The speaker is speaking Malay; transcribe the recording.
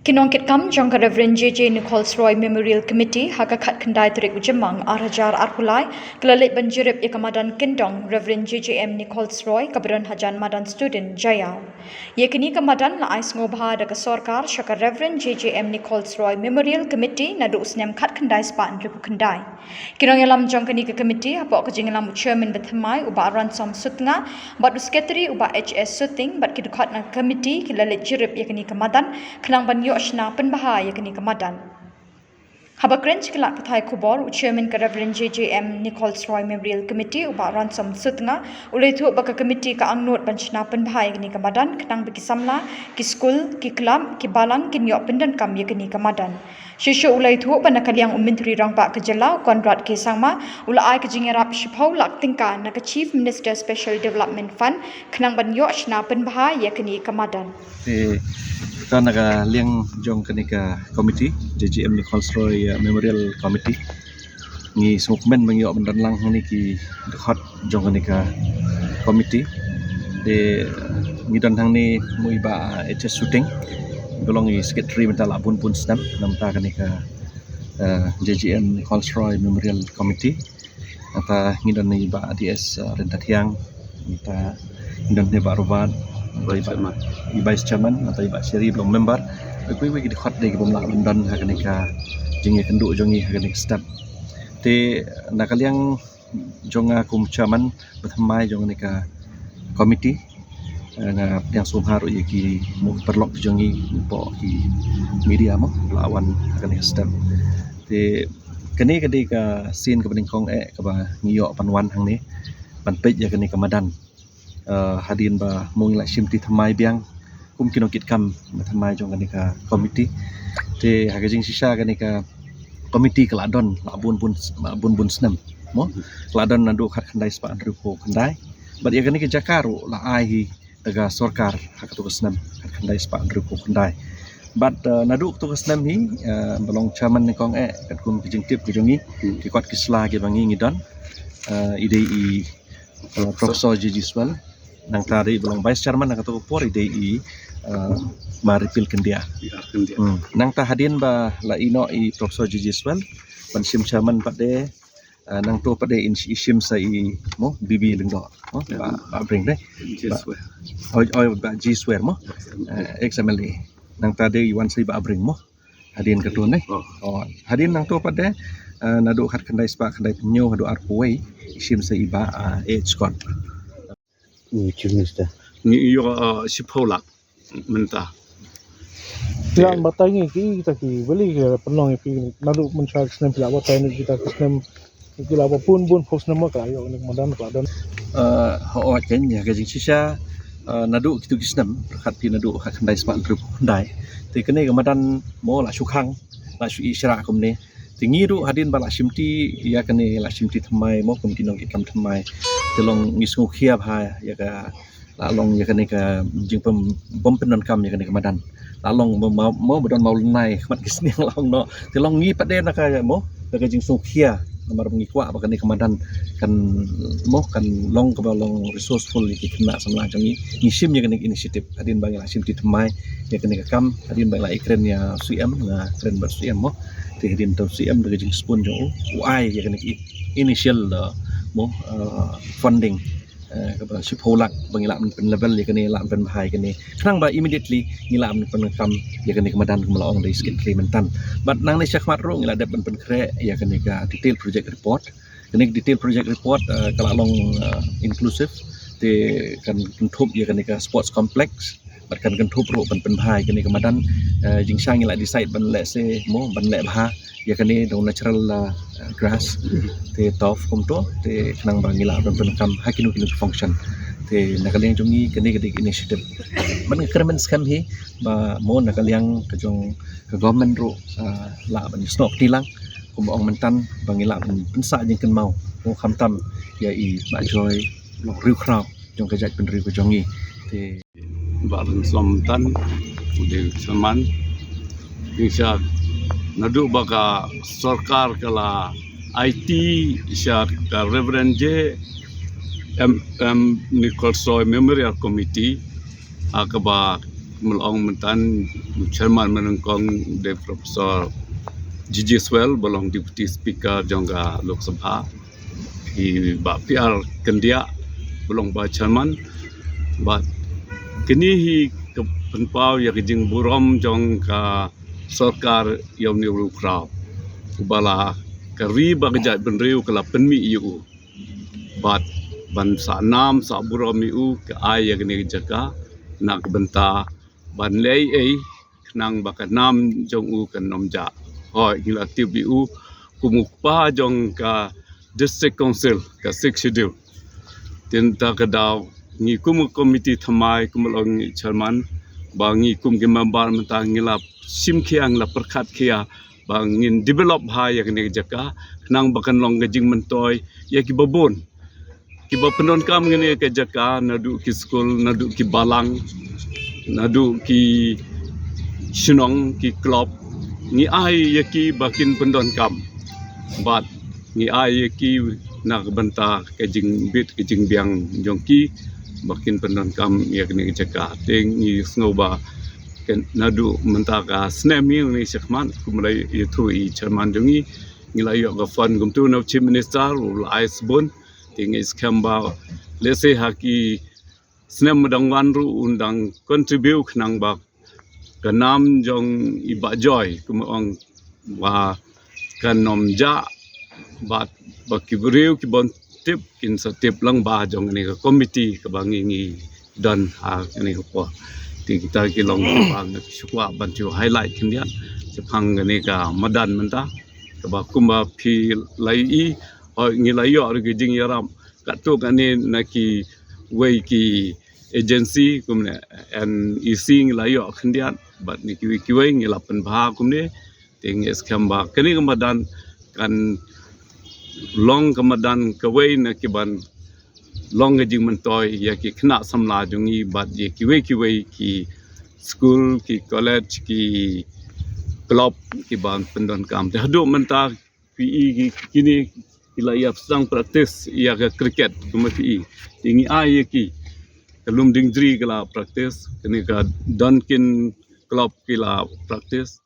Kinongkit kam jong ka Reverend J.J. Nichols Roy Memorial Committee haka khat khandai tarik ujemang arhajar arhulai kelalit banjirip ikamadan kendong Reverend J.J.M. Nichols Roy kabaran hajan madan student Jaya. Yakini kamadan la ais ngobha da ka sorkar shaka Reverend J.J.M. Nichols Roy Memorial Committee nadu usnem khat khandai span ribu khandai. Kinong yalam jong kani ka committee hapok ka jingalam chairman bethamai uba ransom sutnga bat secretary uba HS suting bat kidukhat na committee kelalit jirip yakini kamadan khnang ban Yoshna penbahaya kini kemadan. Habakren cikelak pathai kubor chairman ka Reverend J.J.M. Nichols Roy Memorial Committee uba ransom sutnga ulai thu baka committee ka angnot banchna penbahaya kini kemadan ketang bagi samla ki school ki club ki balang ki nyok pendan kam ya kini kemadan. Shisho ulai thu panakaliang umintri rangpa ke Jelau Konrad ke Sangma ulai ke jingerap shipau lak tingka na ka Chief Minister Special Development Fund kenang ban Yoshna penbahaya kini kemadan. Kita nak liang jong kenika komiti JJM Nichols Roy Memorial Committee ni sukmen mengiok bendan lang ni ki dekat jong kenika komiti de ngidan hang ni muiba HS shooting belong i secretary mental abun pun snam namta kenika JJM Nichols Roy Memorial Committee ata ngidan ni ba DS rentat hiang kita ngidan ni ba robat Vice Chairman atau Vice Seri belum member. Kui di khot de bom la London hakanika jingi kenduk jongi hakanik step. Te nakaliang jonga kum chairman bethamai jonganika committee na yang sumharu ki mu perlok jongi po ki media mo lawan hakanik step. Te kini ketika scene ke peningkong ka ba ngiyok panwan hang ni ban pej ya kini kamadan. Hadin ba mung la shimti thamai biang kum kinokit kam thamai jong kanika komiti te hagajing sisa kanika komiti keladon labun bun snam mo keladon nandu khat khandai spa andrupo khandai bat ya kanika jakaru la ai daga sorkar hakatu snam khat khandai spa andrupo khandai bat nadu tu snam hi belong chairman ni kong kat kum kijing tip kijongi ki kwat kisla ki bangi ngidon idei Profesor J.J. Swell nang tadi belong vice chairman nang katu por idei maripil kendia nang ta hadin ba la ino i Profesor J.J. Swell ban sim chairman pade nang to pade isim sai mo bibi lengdo mo ba bring deh oi ba G Swear mo XMLA nang tadi iwan sai ba bring mo hadin ketun deh hadin nang to pade nadu khat khandai spa khandai penyo hadu arpuai isim sai ba Scott Chief Minister. Ni yo sipolak mentah. Yang batang ni kita ki beli penolong ki nadu mencari senam pila batang ni kita senam kita apapun fokus nama kelayo ni kemudian keladon. Ho chen ya gajing sisa nadu kitu kisnam khat pi nadu khat khandai spa grup khandai. Ti kene kemudian mo la sukang la su isra komne. Tinggi tu hadin bala simti ya kene la simti thamai mo kum kinong ikam thamai telong ngisngu khia bha ya ka la long ya kene ka jing pom penon kam ya kene kamadan la long mo bodon mau nai mat kisniang long no telong ngi paden ka mo ka jing su khia nomor ngi kwa ba kene kamadan kan mo kan long ka long resourceful ki kena samla jangi ngisim ya kene initiative hadin bang la simti thamai ya kene ka kam hadin bang la ikren ya suem na kren ber suem mo hadin tau CM dari jing spoon jo UI ya kena initial mo funding ka sipolak bangila pen level ya kena la pen bahai kena krang ba immediately ngila pen kam ya kena kemadan kemalaong dari skit Kalimantan but nang ni syakmat ro ngila dep pen kre ya kena ka detail project report kena detail project report kala long inclusive te kan kentup ya kena ka sports complex bahkan kentup ro pen bahai kena kemadan jing sang ngila decide ban le se mo ban le bah ya kene dong natural grass te tof komto te kenang bangila pen kam hakinu kinu function te nakaliang jongi kene kene initiative ban kermen skam hi ba mo nakaliang kejong ke government ro la ban stok tilang kum ong mentan bangila pensa jing ken mau mo khamtam ya i ma joy long riu kraw jong kejat pen riu jongi te Barang Selamatan Ude Salman Insya nadu baka sorkar kala IT isya ka Reverend J M Nichols Roy Memorial Committee akaba melong mentan chairman menengkong de Profesor Gigi Swell belong deputy speaker jangka Lok Sabha hi ba PR kendia belong ba chairman ba kini hi ke penpau ya kijing burom jong ka sarkar yaw ni ru kraw bala kari ba kejat benriu kala penmi yu bat ban sa nam sa burom yu ke ai ya kini jaga nak benta ban lei ai nang ba ka nam jong u kan nom ja hoi gila tip yu kumukpa jong ka district council ka 6 schedule tinta kadaw ngi kum committee thamai kumlong chairman bangi kum ke member mentang ngilap sim khiang la perkhat khia bangin develop ha ya ne jaka nang bakan long gajing mentoy ya ki babon ki bapenon kam ngene ke jaka nadu ki school nadu ki balang nadu ki shinong ki club ni ai ya ki bakin pendon kam bat ni ai ya ki nak benta ke jing bit ke jing biang jongki bakin pendon kam ya kini jaka ting ni snoba ken nadu mentaka snemi ni sekman kumlai itu I chairman jongi ngilai yo ga fund gumtu no chief minister ul aisbon ting is kamba lese haki snem dangwan ru undang contribute nang ba kanam jong iba joy kumong wa kanom ja bat bakibriu ki bon tip kin sa tip lang ba jong ni ka committee ka bangi ngi dan ha ni ko ti kita ki long bang sukwa ban chu highlight kin dia sepang ni ka madan menta ka ba kumba phi lai I ngi lai yo ri jing yaram ka to ka ni na ki wei ki agency kumne and ising lai yo kin dia bat ni ki wei ngi lapan ba kumne ting es kamba kani ka madan kan long kamadan kawai na kiban long jing mentoy ya ki kena samla jungi bat ye kiwe ki school ki college ki club ki ban pendon kam te hadu menta PE ki kini ila ya sedang praktis ya ke cricket kuma PE tingi ai ki kalum dingdri kala praktis kini ka Dunkin club kila praktis